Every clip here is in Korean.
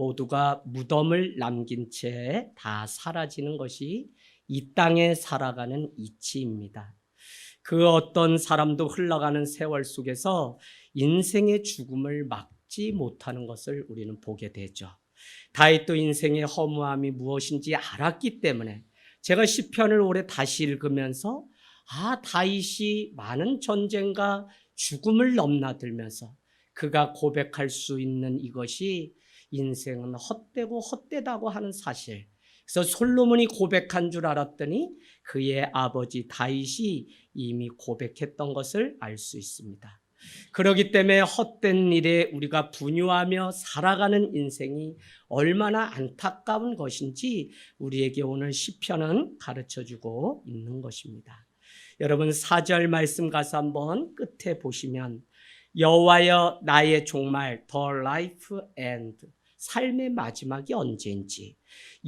모두가 무덤을 남긴 채 다 사라지는 것이 이 땅에 살아가는 이치입니다. 그 어떤 사람도 흘러가는 세월 속에서 인생의 죽음을 막지 못하는 것을 우리는 보게 되죠. 다윗도 인생의 허무함이 무엇인지 알았기 때문에 제가 시편을 올해 다시 읽으면서 다윗이 많은 전쟁과 죽음을 넘나들면서 그가 고백할 수 있는 이것이 인생은 헛되고 헛되다고 하는 사실. 그래서 솔로몬이 고백한 줄 알았더니 그의 아버지 다윗이 이미 고백했던 것을 알 수 있습니다. 그렇기 때문에 헛된 일에 우리가 분유하며 살아가는 인생이 얼마나 안타까운 것인지 우리에게 오늘 시편은 가르쳐주고 있는 것입니다. 여러분 4절 말씀 가서 한번 끝에 보시면 여호와여 나의 종말 the life end 삶의 마지막이 언제인지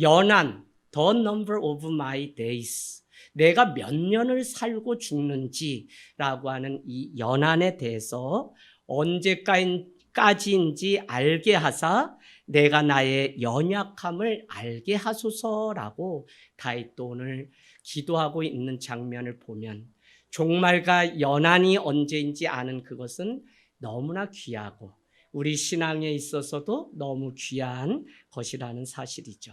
연한 the number of my days 내가 몇 년을 살고 죽는지라고 하는 이 연한에 대해서 언제까지인지 알게 하사 내가 나의 연약함을 알게 하소서라고 다윗도 오늘 기도하고 있는 장면을 보면 종말과 연한이 언제인지 아는 그것은 너무나 귀하고 우리 신앙에 있어서도 너무 귀한 것이라는 사실이죠.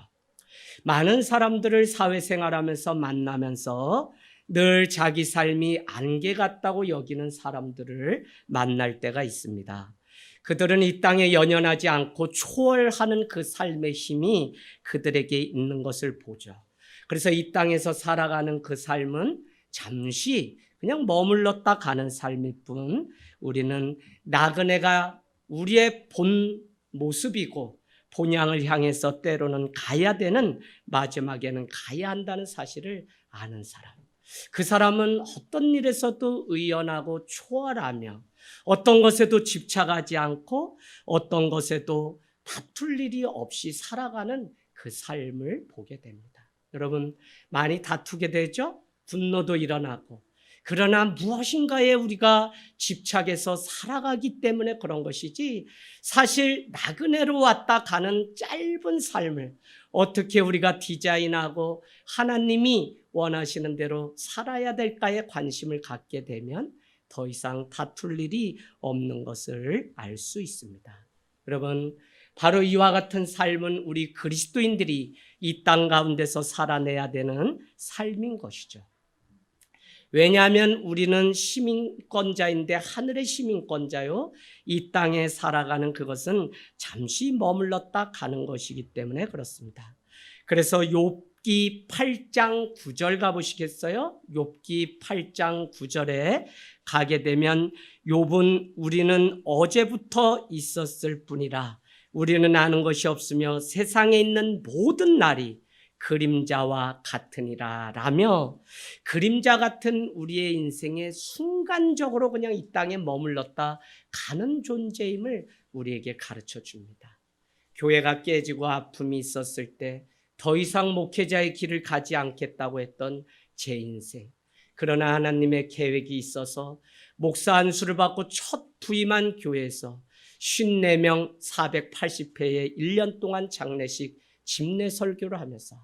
많은 사람들을 사회생활하면서 만나면서 늘 자기 삶이 안개 같다고 여기는 사람들을 만날 때가 있습니다. 그들은 이 땅에 연연하지 않고 초월하는 그 삶의 힘이 그들에게 있는 것을 보죠. 그래서 이 땅에서 살아가는 그 삶은 잠시 그냥 머물렀다 가는 삶일 뿐 우리는 나그네가 우리의 본 모습이고 본향을 향해서 때로는 가야 되는 마지막에는 가야 한다는 사실을 아는 사람. 그 사람은 어떤 일에서도 의연하고 초월하며 어떤 것에도 집착하지 않고 어떤 것에도 다툴 일이 없이 살아가는 그 삶을 보게 됩니다. 여러분 많이 다투게 되죠? 분노도 일어나고 그러나 무엇인가에 우리가 집착해서 살아가기 때문에 그런 것이지 사실 나그네로 왔다 가는 짧은 삶을 어떻게 우리가 디자인하고 하나님이 원하시는 대로 살아야 될까에 관심을 갖게 되면 더 이상 다툴 일이 없는 것을 알 수 있습니다. 여러분 바로 이와 같은 삶은 우리 그리스도인들이 이 땅 가운데서 살아내야 되는 삶인 것이죠. 왜냐하면 우리는 시민권자인데 하늘의 시민권자요. 이 땅에 살아가는 그것은 잠시 머물렀다 가는 것이기 때문에 그렇습니다. 그래서 욥기 8장 9절 가보시겠어요? 욥기 8장 9절에 가게 되면 욥은 우리는 어제부터 있었을 뿐이라 우리는 아는 것이 없으며 세상에 있는 모든 날이 그림자와 같으니라 라며 그림자 같은 우리의 인생에 순간적으로 그냥 이 땅에 머물렀다 가는 존재임을 우리에게 가르쳐 줍니다. 교회가 깨지고 아픔이 있었을 때 더 이상 목회자의 길을 가지 않겠다고 했던 제 인생. 그러나 하나님의 계획이 있어서 목사 안수를 받고 첫 부임한 교회에서 54명 480회에 1년 동안 장례식 집례 설교를 하면서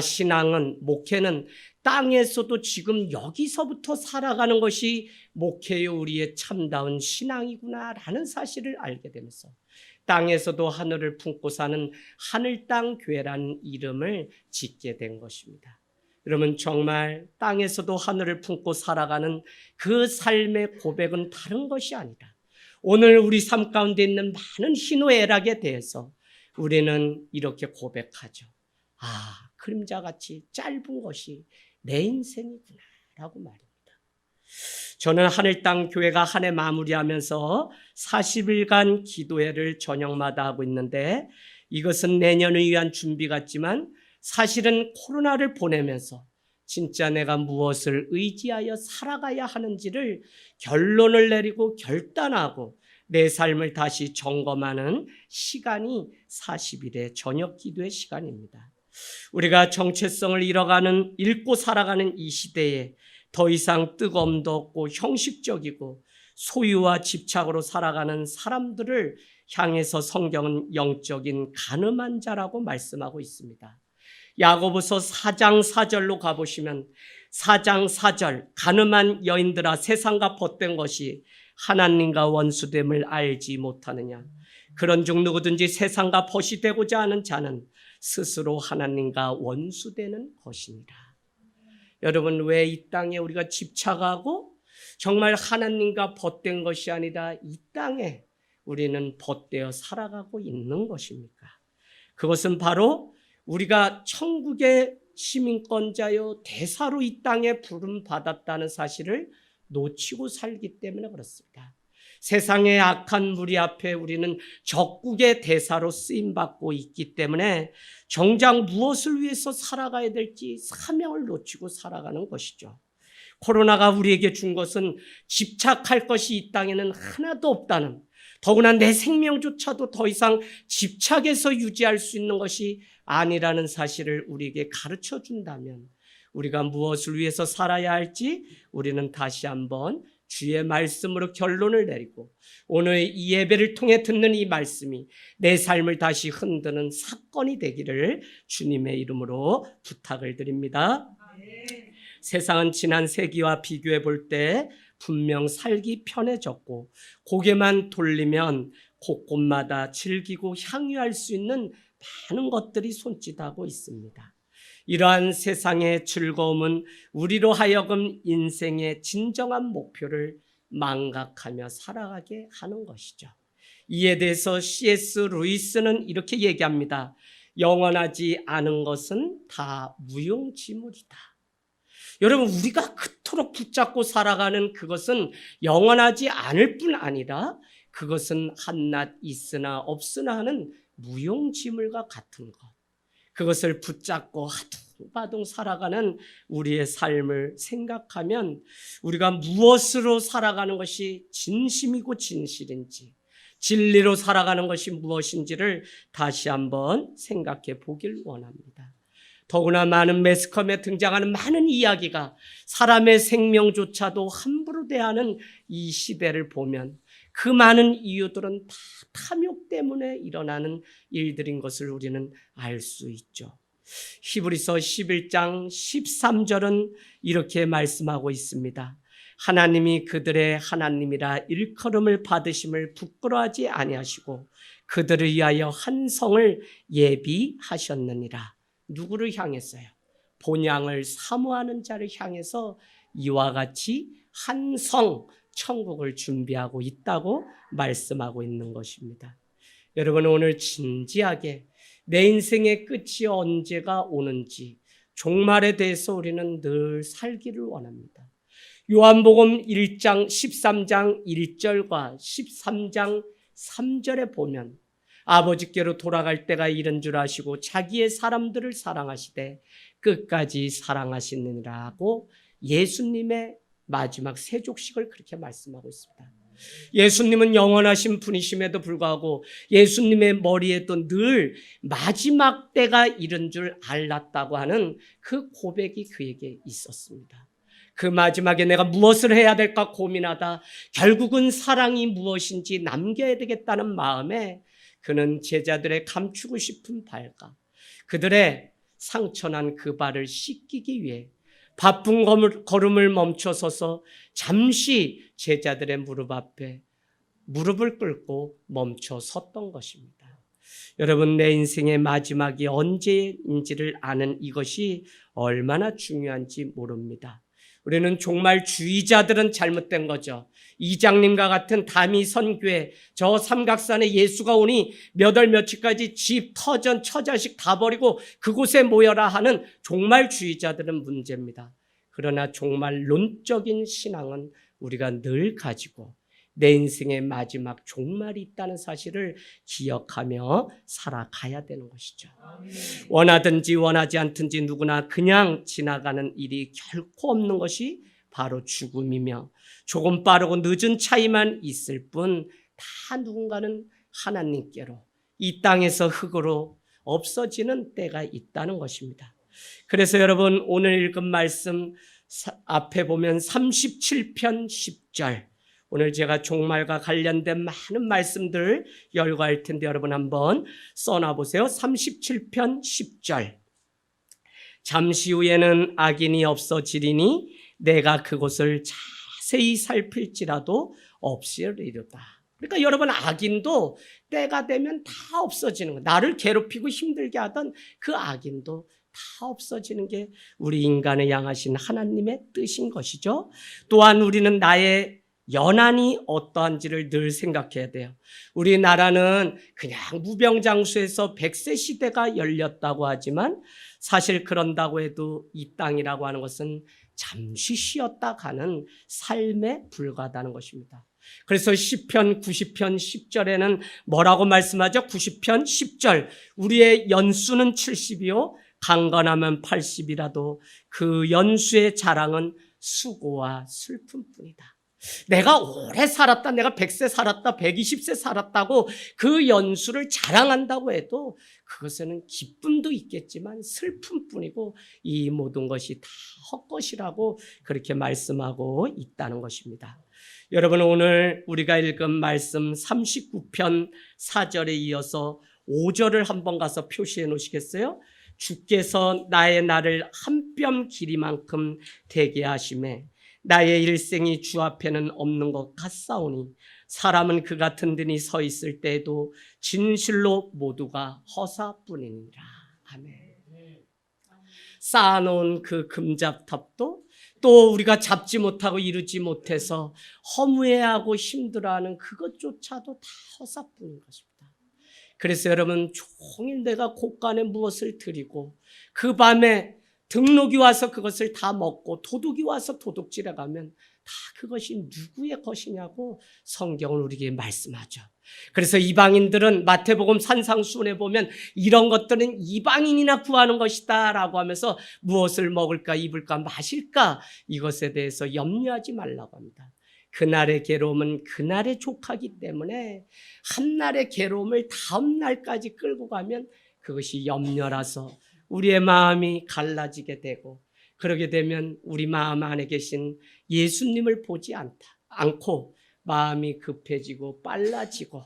신앙은 목회는 땅에서도 지금 여기서부터 살아가는 것이 목회의 우리의 참다운 신앙이구나라는 사실을 알게 되면서 땅에서도 하늘을 품고 사는 하늘 땅 교회라는 이름을 짓게 된 것입니다. 여러분 정말 땅에서도 하늘을 품고 살아가는 그 삶의 고백은 다른 것이 아니라 오늘 우리 삶 가운데 있는 많은 희노애락에 대해서 우리는 이렇게 고백하죠. 그림자같이 짧은 것이 내 인생이구나 라고 말입니다. 저는 하늘 땅 교회가 한 해 마무리하면서 40일간 기도회를 저녁마다 하고 있는데 이것은 내년을 위한 준비 같지만 사실은 코로나를 보내면서 진짜 내가 무엇을 의지하여 살아가야 하는지를 결론을 내리고 결단하고 내 삶을 다시 점검하는 시간이 40일의 저녁 기도의 시간입니다. 우리가 정체성을 잃고 살아가는 이 시대에 더 이상 뜨거움도 없고 형식적이고 소유와 집착으로 살아가는 사람들을 향해서 성경은 영적인 가늠한 자라고 말씀하고 있습니다. 야고보서 4장 4절로 가보시면 4장 4절 가늠한 여인들아 세상과 벗된 것이 하나님과 원수됨을 알지 못하느냐. 그런즉 누구든지 세상과 벗이 되고자 하는 자는 스스로 하나님과 원수되는 것이니라. 여러분, 왜 이 땅에 우리가 집착하고 정말 하나님과 벗된 것이 아니라 이 땅에 우리는 벗되어 살아가고 있는 것입니까? 그것은 바로 우리가 천국의 시민권자요 대사로 이 땅에 부름받았다는 사실을 놓치고 살기 때문에 그렇습니다. 세상의 악한 무리 앞에 우리는 적국의 대사로 쓰임받고 있기 때문에 정작 무엇을 위해서 살아가야 될지 사명을 놓치고 살아가는 것이죠. 코로나가 우리에게 준 것은 집착할 것이 이 땅에는 하나도 없다는, 더구나 내 생명조차도 더 이상 집착해서 유지할 수 있는 것이 아니라는 사실을 우리에게 가르쳐 준다면 우리가 무엇을 위해서 살아야 할지 우리는 다시 한번 주의 말씀으로 결론을 내리고 오늘 이 예배를 통해 듣는 이 말씀이 내 삶을 다시 흔드는 사건이 되기를 주님의 이름으로 부탁을 드립니다. 세상은 지난 세기와 비교해 볼 때 분명 살기 편해졌고 고개만 돌리면 곳곳마다 즐기고 향유할 수 있는 많은 것들이 손짓하고 있습니다. 이러한 세상의 즐거움은 우리로 하여금 인생의 진정한 목표를 망각하며 살아가게 하는 것이죠. 이에 대해서 C.S. 루이스는 이렇게 얘기합니다. 영원하지 않은 것은 다 무용지물이다. 여러분, 우리가 그토록 붙잡고 살아가는 그것은 영원하지 않을 뿐 아니라 그것은 한낱 있으나 없으나 하는 무용지물과 같은 것. 그것을 붙잡고 하둥바둥 살아가는 우리의 삶을 생각하면 우리가 무엇으로 살아가는 것이 진심이고 진실인지, 진리로 살아가는 것이 무엇인지를 다시 한번 생각해 보길 원합니다. 더구나 많은 매스컴에 등장하는 많은 이야기가 사람의 생명조차도 함부로 대하는 이 시대를 보면 그 많은 이유들은 다 탐욕 때문에 일어나는 일들인 것을 우리는 알 수 있죠. 히브리서 11장 13절은 이렇게 말씀하고 있습니다. 하나님이 그들의 하나님이라 일컬음을 받으심을 부끄러워하지 아니하시고 그들을 위하여 한 성을 예비하셨느니라. 누구를 향했어요? 본향을 사모하는 자를 향해서 이와 같이 한 성, 천국을 준비하고 있다고 말씀하고 있는 것입니다. 여러분, 오늘 진지하게 내 인생의 끝이 언제가 오는지 종말에 대해서 우리는 늘 살기를 원합니다. 요한복음 1장 13장 1절과 13장 3절에 보면 아버지께로 돌아갈 때가 이른 줄 아시고 자기의 사람들을 사랑하시되 끝까지 사랑하시느니라고 예수님의 마지막 세족식을 그렇게 말씀하고 있습니다. 예수님은 영원하신 분이심에도 불구하고 예수님의 머리에도 늘 마지막 때가 이른 줄 알았다고 하는 그 고백이 그에게 있었습니다. 그 마지막에 내가 무엇을 해야 될까 고민하다 결국은 사랑이 무엇인지 남겨야 되겠다는 마음에 그는 제자들의 감추고 싶은 발과 그들의 상처난 그 발을 씻기기 위해 바쁜 걸음을 멈춰서서 잠시 제자들의 무릎 앞에 무릎을 꿇고 멈춰 섰던 것입니다. 여러분, 내 인생의 마지막이 언제인지를 아는 이것이 얼마나 중요한지 모릅니다. 우리는 정말 주의자들은 잘못된 거죠. 이장님과 같은 담이 선교회 저 삼각산에 예수가 오니 몇 월 며칠까지 집, 터전, 처자식 다 버리고 그곳에 모여라 하는 종말주의자들은 문제입니다. 그러나 종말론적인 신앙은 우리가 늘 가지고 내 인생의 마지막 종말이 있다는 사실을 기억하며 살아가야 되는 것이죠. 원하든지 원하지 않든지 누구나 그냥 지나가는 일이 결코 없는 것이 바로 죽음이며 조금 빠르고 늦은 차이만 있을 뿐 다 누군가는 하나님께로 이 땅에서 흙으로 없어지는 때가 있다는 것입니다. 그래서 여러분, 오늘 읽은 말씀 앞에 보면 37편 10절 오늘 제가 종말과 관련된 많은 말씀들 열거할 텐데 여러분 한번 써놔보세요. 37편 10절. 잠시 후에는 악인이 없어지리니 내가 그곳을 자세히 살필지라도 없으리로다. 그러니까 여러분, 악인도 때가 되면 다 없어지는 거예요. 나를 괴롭히고 힘들게 하던 그 악인도 다 없어지는 게 우리 인간을 향하신 하나님의 뜻인 것이죠. 또한 우리는 나의 연한이 어떠한지를 늘 생각해야 돼요. 우리나라는 그냥 무병장수에서 100세 시대가 열렸다고 하지만 사실 그런다고 해도 이 땅이라고 하는 것은 잠시 쉬었다 가는 삶에 불과하다는 것입니다. 그래서 시편 90편 10절에는 뭐라고 말씀하죠? 90편 10절. 우리의 연수는 70이요 강건하면 80이라도 그 연수의 자랑은 수고와 슬픔뿐이다. 내가 오래 살았다, 내가 100세 살았다, 120세 살았다고 그 연수를 자랑한다고 해도 그것에는 기쁨도 있겠지만 슬픔뿐이고 이 모든 것이 다 헛것이라고 그렇게 말씀하고 있다는 것입니다. 여러분, 오늘 우리가 읽은 말씀 39편 4절에 이어서 5절을 한번 가서 표시해 놓으시겠어요? 주께서 나의 날을 한 뼘 길이만큼 되게 하시매 나의 일생이 주 앞에는 없는 것 같사오니 사람은 그가 든든히 서 있을 때에도 진실로 모두가 허사뿐이니라. 아멘. 쌓아놓은 그 금잡탑도 또 우리가 잡지 못하고 이루지 못해서 허무해하고 힘들어하는 그것조차도 다 허사뿐인 것입니다. 그래서 여러분, 종일 내가 곳간에 무엇을 드리고 그 밤에 등록이 와서 그것을 다 먹고 도둑이 와서 도둑질해 가면 다 그것이 누구의 것이냐고 성경은 우리에게 말씀하죠. 그래서 이방인들은 마태복음 산상수훈에 보면 이런 것들은 이방인이나 구하는 것이다 라고 하면서 무엇을 먹을까 입을까 마실까 이것에 대해서 염려하지 말라고 합니다. 그날의 괴로움은 그날의 족하기 때문에 한날의 괴로움을 다음 날까지 끌고 가면 그것이 염려라서 우리의 마음이 갈라지게 되고 그러게 되면 우리 마음 안에 계신 예수님을 보지 않고 마음이 급해지고 빨라지고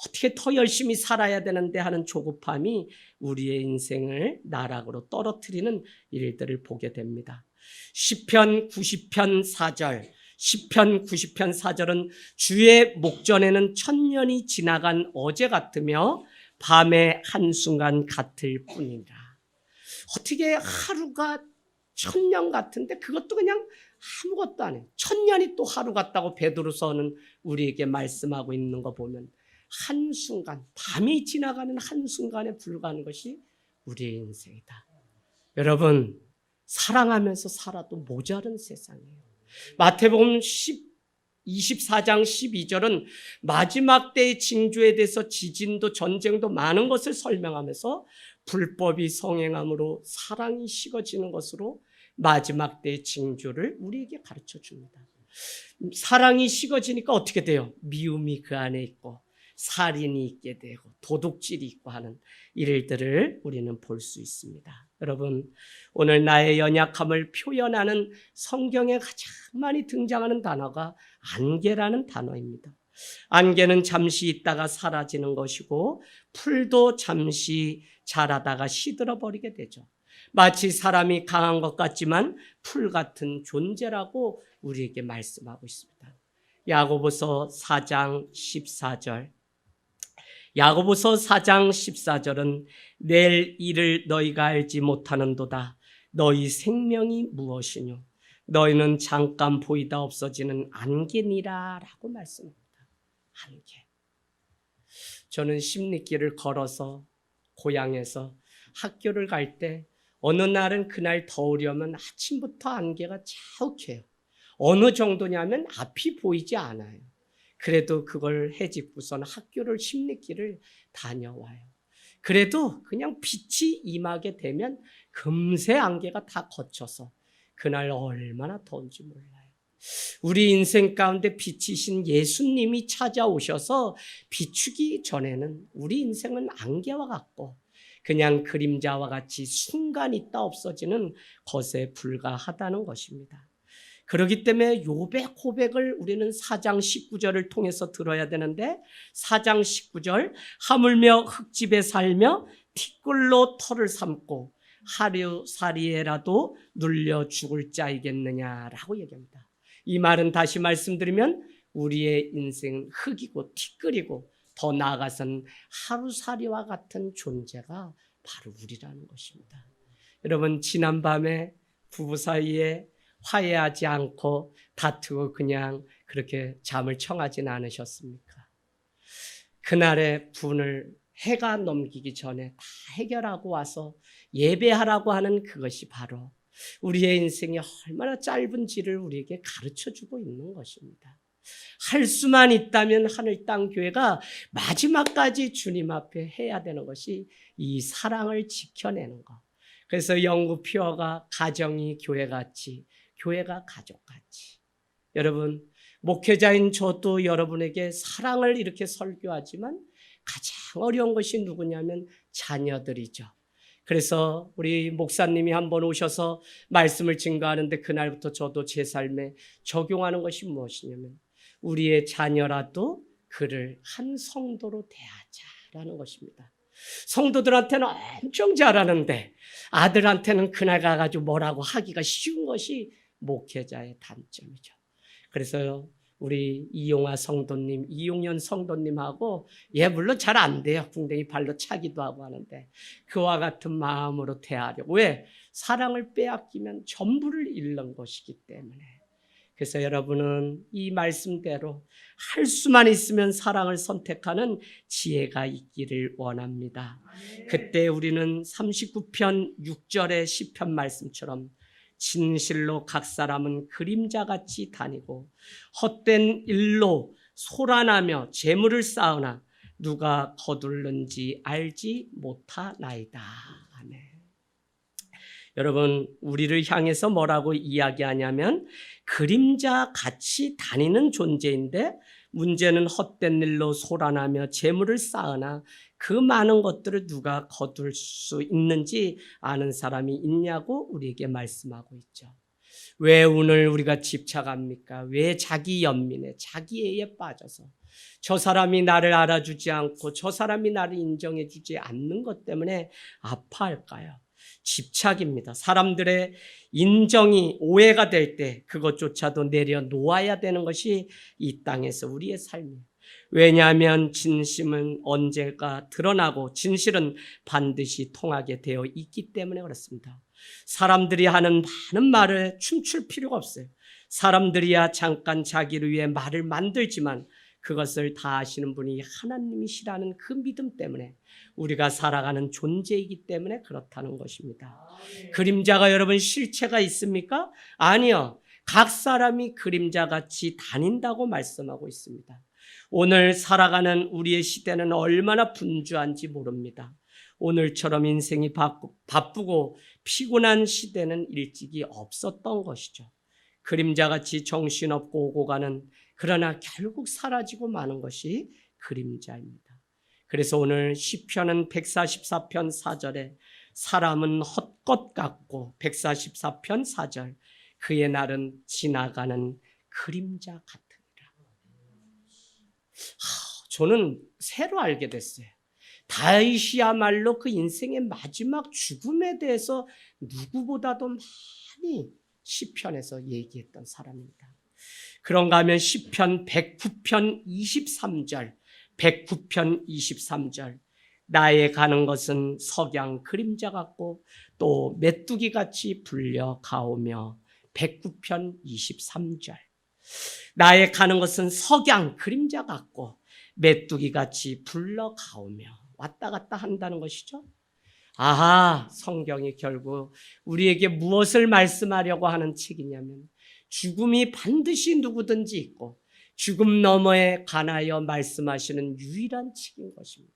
어떻게 더 열심히 살아야 되는데 하는 조급함이 우리의 인생을 나락으로 떨어뜨리는 일들을 보게 됩니다. 시편 90편 4절, 시편 90편 4절은 주의 목전에는 천년이 지나간 어제 같으며 밤의 한순간 같을 뿐이라. 어떻게 하루가 천년 같은데 그것도 그냥 아무것도 아니에요. 천년이 또 하루 같다고 베드로서는 우리에게 말씀하고 있는 거 보면 한순간, 밤이 지나가는 한순간에 불과한 것이 우리의 인생이다. 여러분, 사랑하면서 살아도 모자른 세상이에요. 마태복음 24장 12절은 마지막 때의 징조에 대해서 지진도 전쟁도 많은 것을 설명하면서 불법이 성행함으로 사랑이 식어지는 것으로 마지막 때의 징조를 우리에게 가르쳐 줍니다. 사랑이 식어지니까 어떻게 돼요? 미움이 그 안에 있고 살인이 있게 되고 도둑질이 있고 하는 일들을 우리는 볼 수 있습니다. 여러분, 오늘 나의 연약함을 표현하는 성경에 가장 많이 등장하는 단어가 안개라는 단어입니다. 안개는 잠시 있다가 사라지는 것이고 풀도 잠시 자라다가 시들어버리게 되죠. 마치 사람이 강한 것 같지만 풀 같은 존재라고 우리에게 말씀하고 있습니다. 야고보서 4장 14절. 야고보서 4장 14절은 내일 일을 너희가 알지 못하는도다. 너희 생명이 무엇이뇨? 너희는 잠깐 보이다 없어지는 안개니라 라고 말씀합니다. 안개. 저는 십리길을 걸어서 고향에서 학교를 갈 때 어느 날은 그날 더우려면 아침부터 안개가 자욱해요. 어느 정도냐면 앞이 보이지 않아요. 그래도 그걸 헤집고선 학교를 십리길을 다녀와요. 그래도 그냥 빛이 임하게 되면 금세 안개가 다 걷혀서 그날 얼마나 더운지 몰라요. 우리 인생 가운데 빛이신 예수님이 찾아오셔서 비추기 전에는 우리 인생은 안개와 같고 그냥 그림자와 같이 순간 있다 없어지는 것에 불과하다는 것입니다. 그렇기 때문에 욥의 고백을 우리는 4장 19절을 통해서 들어야 되는데 4장 19절 하물며 흙집에 살며 티끌로 털을 삼고 하루살이에라도 눌려 죽을 자이겠느냐라고 얘기합니다. 이 말은 다시 말씀드리면 우리의 인생은 흙이고 티끌이고 더 나아가서는 하루살이와 같은 존재가 바로 우리라는 것입니다. 여러분 지난밤에 부부 사이에 화해하지 않고 다투고 그냥 그렇게 잠을 청하진 않으셨습니까? 그날의 분을 해가 넘기기 전에 다 해결하고 와서 예배하라고 하는 그것이 바로 우리의 인생이 얼마나 짧은지를 우리에게 가르쳐주고 있는 것입니다. 할 수만 있다면 하늘 땅 교회가 마지막까지 주님 앞에 해야 되는 것이 이 사랑을 지켜내는 것. 그래서 영구 피어가 가정이 교회같이 교회가 가족같이. 여러분 목회자인 저도 여러분에게 사랑을 이렇게 설교하지만 가장 어려운 것이 누구냐면 자녀들이죠. 그래서 우리 목사님이 한번 오셔서 말씀을 증거하는데 그날부터 저도 제 삶에 적용하는 것이 무엇이냐면 우리의 자녀라도 그를 한 성도로 대하자라는 것입니다. 성도들한테는 엄청 잘하는데 아들한테는 그날 가가지고 뭐라고 하기가 쉬운 것이 목회자의 단점이죠. 그래서 우리 이용아 성도님, 이용연 성도님하고 물론 잘 안 돼요. 궁뎅이 발로 차기도 하고 하는데 그와 같은 마음으로 대하려고. 왜? 사랑을 빼앗기면 전부를 잃는 것이기 때문에. 그래서 여러분은 이 말씀대로 할 수만 있으면 사랑을 선택하는 지혜가 있기를 원합니다. 그때 우리는 39편 6절의 시편 말씀처럼 진실로 각 사람은 그림자같이 다니고 헛된 일로 소란하며 재물을 쌓으나 누가 거둘는지 알지 못하나이다. 아멘. 여러분 우리를 향해서 뭐라고 이야기하냐면 그림자같이 다니는 존재인데 문제는 헛된 일로 소란하며 재물을 쌓으나 그 많은 것들을 누가 거둘 수 있는지 아는 사람이 있냐고 우리에게 말씀하고 있죠. 왜 오늘 우리가 집착합니까? 왜 자기 연민에 자기애에 빠져서 저 사람이 나를 알아주지 않고 저 사람이 나를 인정해 주지 않는 것 때문에 아파할까요? 집착입니다. 사람들의 인정이 오해가 될 때 그것조차도 내려놓아야 되는 것이 이 땅에서 우리의 삶이에요. 왜냐하면 진심은 언제가 드러나고 진실은 반드시 통하게 되어 있기 때문에 그렇습니다. 사람들이 하는 많은 말에 춤출 필요가 없어요. 사람들이야 잠깐 자기를 위해 말을 만들지만 그것을 다 아시는 분이 하나님이시라는 그 믿음 때문에 우리가 살아가는 존재이기 때문에 그렇다는 것입니다. 그림자가 여러분 실체가 있습니까? 아니요. 각 사람이 그림자같이 다닌다고 말씀하고 있습니다. 오늘 살아가는 우리의 시대는 얼마나 분주한지 모릅니다. 오늘처럼 인생이 바쁘고 피곤한 시대는 일찍이 없었던 것이죠. 그림자같이 정신없고 오고 가는 그러나 결국 사라지고 마는 것이 그림자입니다. 그래서 오늘 시편은 144편 4절에 사람은 헛것 같고 144편 4절 그의 날은 지나가는 그림자 같으니라. 저는 새로 알게 됐어요. 다윗이야말로 그 인생의 마지막 죽음에 대해서 누구보다도 많이 시편에서 얘기했던 사람입니다. 그런가 하면 시편 109편 23절 109편 23절 나의 가는 것은 석양 그림자 같고 또 메뚜기같이 불려 가오며 109편 23절 나의 가는 것은 석양 그림자 같고 메뚜기같이 불러 가오며 왔다 갔다 한다는 것이죠. 아하, 성경이 결국 우리에게 무엇을 말씀하려고 하는 책이냐면 죽음이 반드시 누구든지 있고 죽음 너머에 관하여 말씀하시는 유일한 책인 것입니다.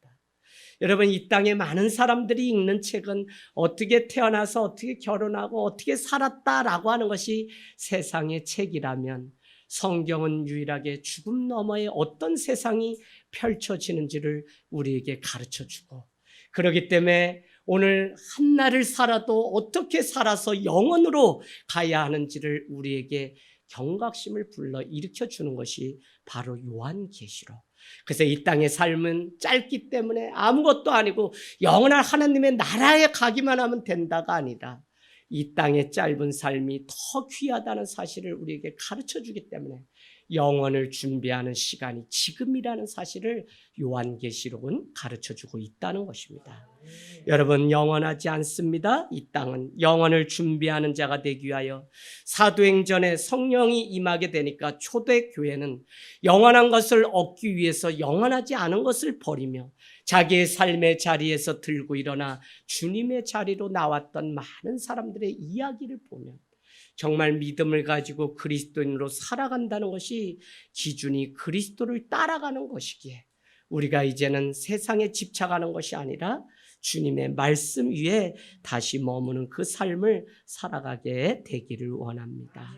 여러분 이 땅에 많은 사람들이 읽는 책은 어떻게 태어나서 어떻게 결혼하고 어떻게 살았다라고 하는 것이 세상의 책이라면 성경은 유일하게 죽음 너머에 어떤 세상이 펼쳐지는지를 우리에게 가르쳐주고 그렇기 때문에 오늘 한날을 살아도 어떻게 살아서 영원으로 가야 하는지를 우리에게 경각심을 불러 일으켜 주는 것이 바로 요한계시록. 그래서 이 땅의 삶은 짧기 때문에 아무것도 아니고 영원한 하나님의 나라에 가기만 하면 된다가 아니라 이 땅의 짧은 삶이 더 귀하다는 사실을 우리에게 가르쳐 주기 때문에 영원을 준비하는 시간이 지금이라는 사실을 요한계시록은 가르쳐 주고 있다는 것입니다. 여러분, 영원하지 않습니다. 이 땅은 영원을 준비하는 자가 되기 위하여 사도행전에 성령이 임하게 되니까 초대교회는 영원한 것을 얻기 위해서 영원하지 않은 것을 버리며 자기의 삶의 자리에서 들고 일어나 주님의 자리로 나왔던 많은 사람들의 이야기를 보면 정말 믿음을 가지고 그리스도인으로 살아간다는 것이 기준이 그리스도를 따라가는 것이기에 우리가 이제는 세상에 집착하는 것이 아니라 주님의 말씀 위에 다시 머무는 그 삶을 살아가게 되기를 원합니다.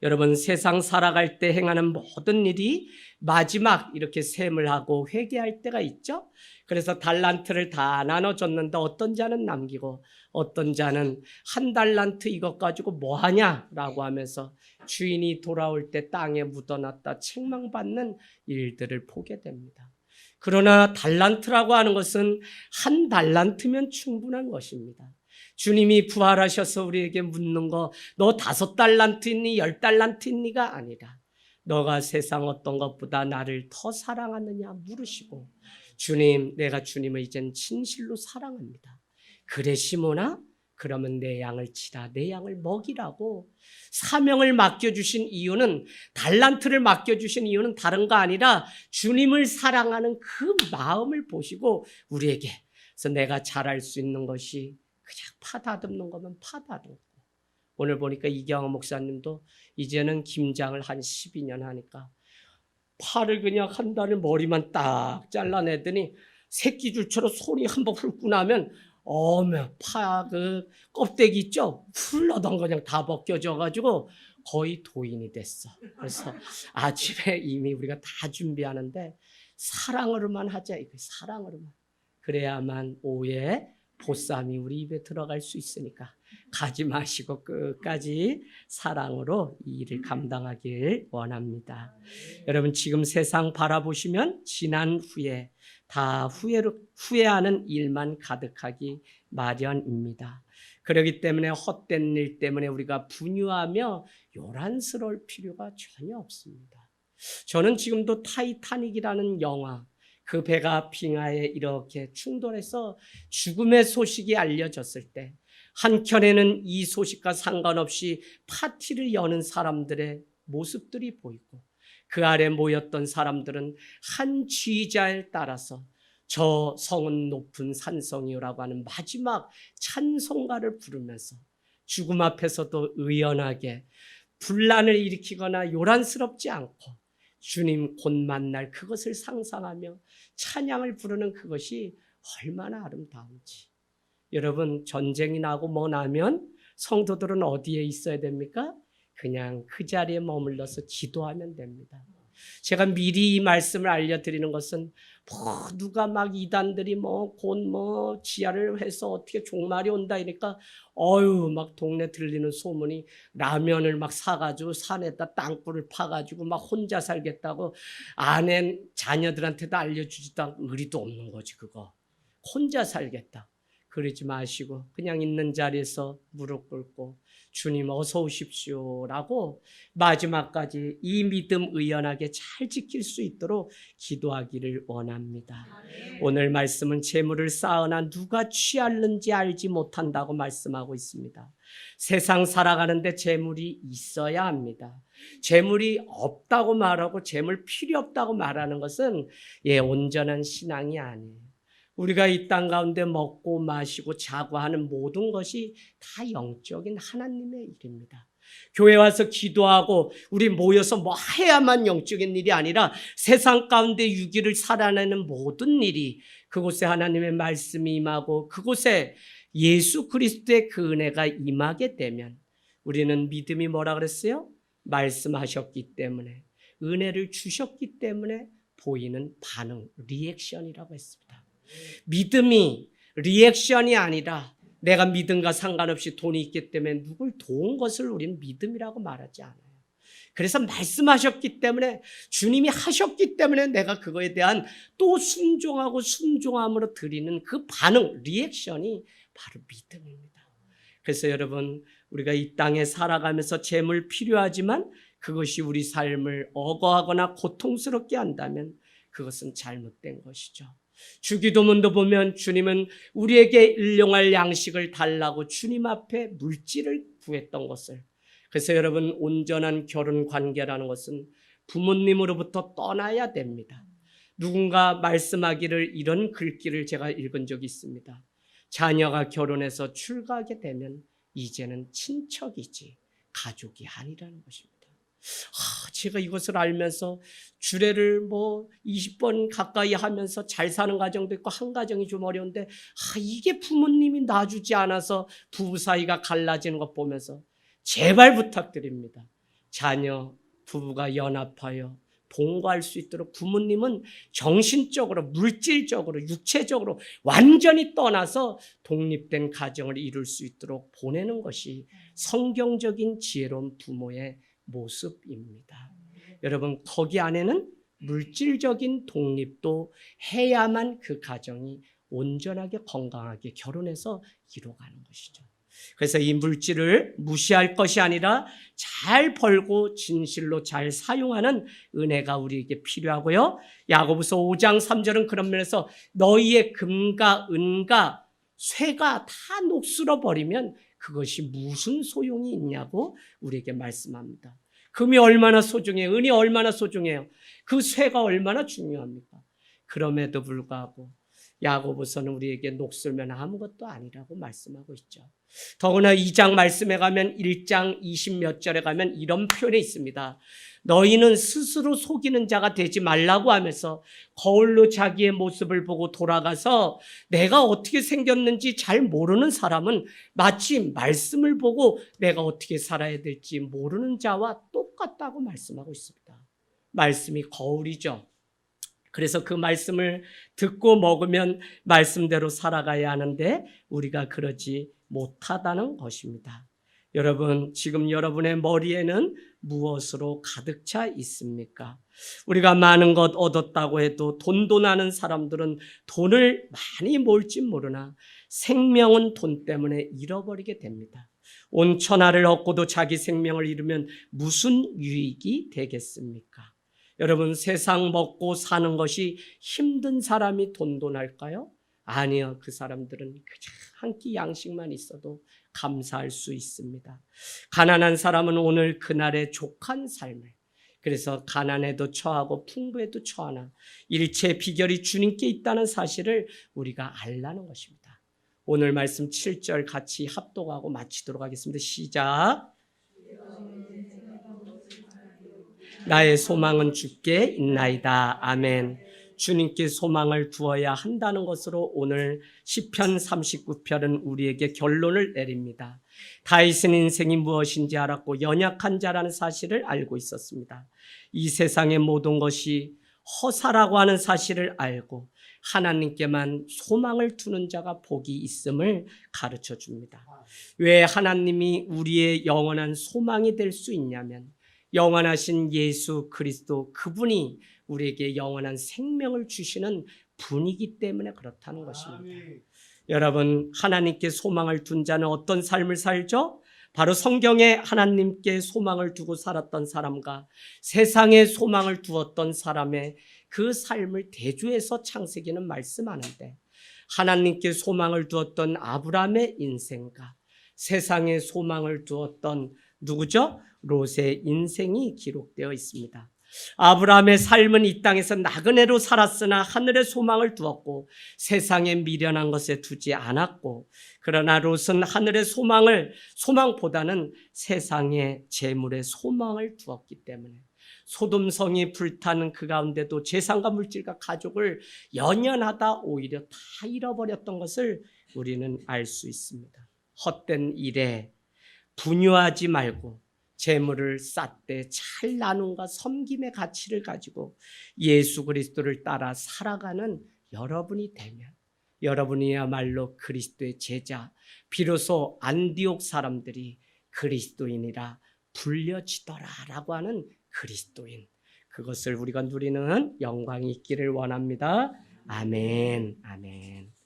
여러분, 세상 살아갈 때 행하는 모든 일이 마지막 이렇게 셈을 하고 회개할 때가 있죠. 그래서 달란트를 다 나눠줬는데 어떤 자는 남기고 어떤 자는 한 달란트 이것 가지고 뭐하냐라고 하면서 주인이 돌아올 때 땅에 묻어놨다 책망받는 일들을 보게 됩니다. 그러나 달란트라고 하는 것은 한 달란트면 충분한 것입니다. 주님이 부활하셔서 우리에게 묻는 거, 너 5달란트 있니 10달란트 있니가 아니라 너가 세상 어떤 것보다 나를 더 사랑하느냐 물으시고, 주님, 내가 주님을 이젠 진실로 사랑합니다. 그래 시모나? 그러면 내 양을 치라, 내 양을 먹이라고 사명을 맡겨주신 이유는, 달란트를 맡겨주신 이유는 다른 거 아니라 주님을 사랑하는 그 마음을 보시고 우리에게, 그래서 내가 잘할 수 있는 것이 그냥 파다듬는 거면 파다듬고, 오늘 보니까 이경호 목사님도 이제는 김장을 한 12년 하니까 팔을 그냥 한 달을 머리만 딱 잘라내더니 새끼줄처럼 손이 한번 훑고 나면 어머 파 그 껍데기 있죠? 훌러덩 그냥 다 벗겨져가지고 거의 도인이 됐어. 그래서 아침에 이미 우리가 다 준비하는데 사랑으로만 하자, 이거 사랑으로만. 그래야만 오후에 보쌈이 우리 입에 들어갈 수 있으니까 가지 마시고 끝까지 사랑으로 이 일을 감당하길 원합니다. 여러분, 지금 세상 바라보시면 지난 후에 다 후회하는 일만 가득하기 마련입니다. 그렇기 때문에 헛된 일 때문에 우리가 분유하며 요란스러울 필요가 전혀 없습니다. 저는 지금도 타이타닉이라는 영화, 그 배가 빙하에 이렇게 충돌해서 죽음의 소식이 알려졌을 때 한켠에는 이 소식과 상관없이 파티를 여는 사람들의 모습들이 보이고, 그 아래 모였던 사람들은 한 지휘자에 따라서 저 성은 높은 산성이요라고 하는 마지막 찬송가를 부르면서 죽음 앞에서도 의연하게 분란을 일으키거나 요란스럽지 않고 주님 곧 만날 그것을 상상하며 찬양을 부르는 그것이 얼마나 아름다운지. 여러분, 전쟁이 나고 뭐 나면 성도들은 어디에 있어야 됩니까? 그냥 그 자리에 머물러서 기도하면 됩니다. 제가 미리 이 말씀을 알려드리는 것은 누가 막 이단들이 곧 지하를 해서 어떻게 종말이 온다 이러니까 막 동네 들리는 소문이 라면을 막 사가지고 산에다 땅굴을 파가지고 막 혼자 살겠다고 아내 자녀들한테도 알려주지도 않고, 의리도 없는 거지 그거. 혼자 살겠다. 그러지 마시고 그냥 있는 자리에서 무릎 꿇고 주님 어서 오십시오라고 마지막까지 이 믿음 의연하게 잘 지킬 수 있도록 기도하기를 원합니다. 오늘 말씀은 재물을 쌓으나 누가 취하는지 알지 못한다고 말씀하고 있습니다. 세상 살아가는데 재물이 있어야 합니다. 재물이 없다고 말하고 재물 필요 없다고 말하는 것은 온전한 신앙이 아니에요. 우리가 이 땅 가운데 먹고 마시고 자고 하는 모든 것이 다 영적인 하나님의 일입니다. 교회 와서 기도하고 우리 모여서 뭐 해야만 영적인 일이 아니라 세상 가운데 유기를 살아내는 모든 일이 그곳에 하나님의 말씀이 임하고 그곳에 예수 그리스도의 그 은혜가 임하게 되면 우리는 믿음이 뭐라 그랬어요? 말씀하셨기 때문에, 은혜를 주셨기 때문에 보이는 반응, 리액션이라고 했습니다. 믿음이 리액션이 아니라 내가 믿음과 상관없이 돈이 있기 때문에 누굴 도운 것을 우리는 믿음이라고 말하지 않아요. 그래서 말씀하셨기 때문에, 주님이 하셨기 때문에 내가 그거에 대한 또 순종하고 순종함으로 드리는 그 반응, 리액션이 바로 믿음입니다. 그래서 여러분, 우리가 이 땅에 살아가면서 재물 필요하지만 그것이 우리 삶을 억어하거나 고통스럽게 한다면 그것은 잘못된 것이죠. 주기도문도 보면 주님은 우리에게 일용할 양식을 달라고 주님 앞에 물질을 구했던 것을, 그래서 여러분, 온전한 결혼 관계라는 것은 부모님으로부터 떠나야 됩니다. 누군가 말씀하기를, 이런 글귀를 제가 읽은 적이 있습니다. 자녀가 결혼해서 출가하게 되면 이제는 친척이지 가족이 아니라는 것입니다. 제가 이것을 알면서 주례를 20번 가까이 하면서 잘 사는 가정도 있고 한 가정이 좀 어려운데, 이게 부모님이 놔주지 않아서 부부 사이가 갈라지는 것 보면서 제발 부탁드립니다. 자녀, 부부가 연합하여 동거할 수 있도록 부모님은 정신적으로, 물질적으로, 육체적으로 완전히 떠나서 독립된 가정을 이룰 수 있도록 보내는 것이 성경적인 지혜로운 부모의 모습입니다. 여러분, 거기 안에는 물질적인 독립도 해야만 그 가정이 온전하게 건강하게 결혼해서 이루어가는 것이죠. 그래서 이 물질을 무시할 것이 아니라 잘 벌고 진실로 잘 사용하는 은혜가 우리에게 필요하고요. 야고보서 5장 3절은 그런 면에서 너희의 금과 은과 쇠가 다 녹슬어 버리면 그것이 무슨 소용이 있냐고 우리에게 말씀합니다. 금이 얼마나 소중해요? 은이 얼마나 소중해요? 그 쇠가 얼마나 중요합니까? 그럼에도 불구하고 야고보서는 우리에게 녹슬면 아무것도 아니라고 말씀하고 있죠. 더구나 2장 말씀에 가면 1장 20몇 절에 가면 이런 표현이 있습니다. 너희는 스스로 속이는 자가 되지 말라고 하면서 거울로 자기의 모습을 보고 돌아가서 내가 어떻게 생겼는지 잘 모르는 사람은 마치 말씀을 보고 내가 어떻게 살아야 될지 모르는 자와 똑같다고 말씀하고 있습니다. 말씀이 거울이죠. 그래서 그 말씀을 듣고 먹으면 말씀대로 살아가야 하는데 우리가 그러지 못하다는 것입니다. 여러분, 지금 여러분의 머리에는 무엇으로 가득 차 있습니까? 우리가 많은 것 얻었다고 해도 돈나는 사람들은 돈을 많이 모을지 모르나 생명은 돈 때문에 잃어버리게 됩니다. 온 천하를 얻고도 자기 생명을 잃으면 무슨 유익이 되겠습니까? 여러분, 세상 먹고 사는 것이 힘든 사람이 돈할까요? 아니요. 그 사람들은 그저 한 끼 양식만 있어도 감사할 수 있습니다. 가난한 사람은 오늘 그날의 족한 삶을, 그래서 가난에도 처하고 풍부에도 처하나 일체의 비결이 주님께 있다는 사실을 우리가 알라는 것입니다. 오늘 말씀 7절 같이 합독하고 마치도록 하겠습니다. 시작. 나의 소망은 주께 있나이다. 아멘. 주님께 소망을 두어야 한다는 것으로 오늘 시편 39편은 우리에게 결론을 내립니다. 다윗은 인생이 무엇인지 알았고 연약한 자라는 사실을 알고 있었습니다. 이 세상의 모든 것이 허사라고 하는 사실을 알고 하나님께만 소망을 두는 자가 복이 있음을 가르쳐 줍니다. 왜 하나님이 우리의 영원한 소망이 될 수 있냐면 영원하신 예수 그리스도, 그분이 우리에게 영원한 생명을 주시는 분이기 때문에 그렇다는 것입니다. 여러분, 하나님께 소망을 둔 자는 어떤 삶을 살죠? 바로 성경에 하나님께 소망을 두고 살았던 사람과 세상에 소망을 두었던 사람의 그 삶을 대조해서 창세기는 말씀하는데, 하나님께 소망을 두었던 아브라함의 인생과 세상에 소망을 두었던 누구죠? 롯의 인생이 기록되어 있습니다. 아브라함의 삶은 이 땅에서 나그네로 살았으나 하늘의 소망을 두었고 세상에 미련한 것에 두지 않았고, 그러나 롯은 하늘의 소망보다는 세상의 재물의 소망을 두었기 때문에 소돔성이 불타는 그 가운데도 재산과 물질과 가족을 연연하다 오히려 다 잃어버렸던 것을 우리는 알 수 있습니다. 헛된 일에 분유하지 말고 재물을 쌌되 잘 나눔과 섬김의 가치를 가지고 예수 그리스도를 따라 살아가는 여러분이 되면 여러분이야말로 그리스도의 제자, 비로소 안디옥 사람들이 그리스도인이라 불려지더라라고 하는 그리스도인, 그것을 우리가 누리는 영광이 있기를 원합니다. 아멘, 아멘.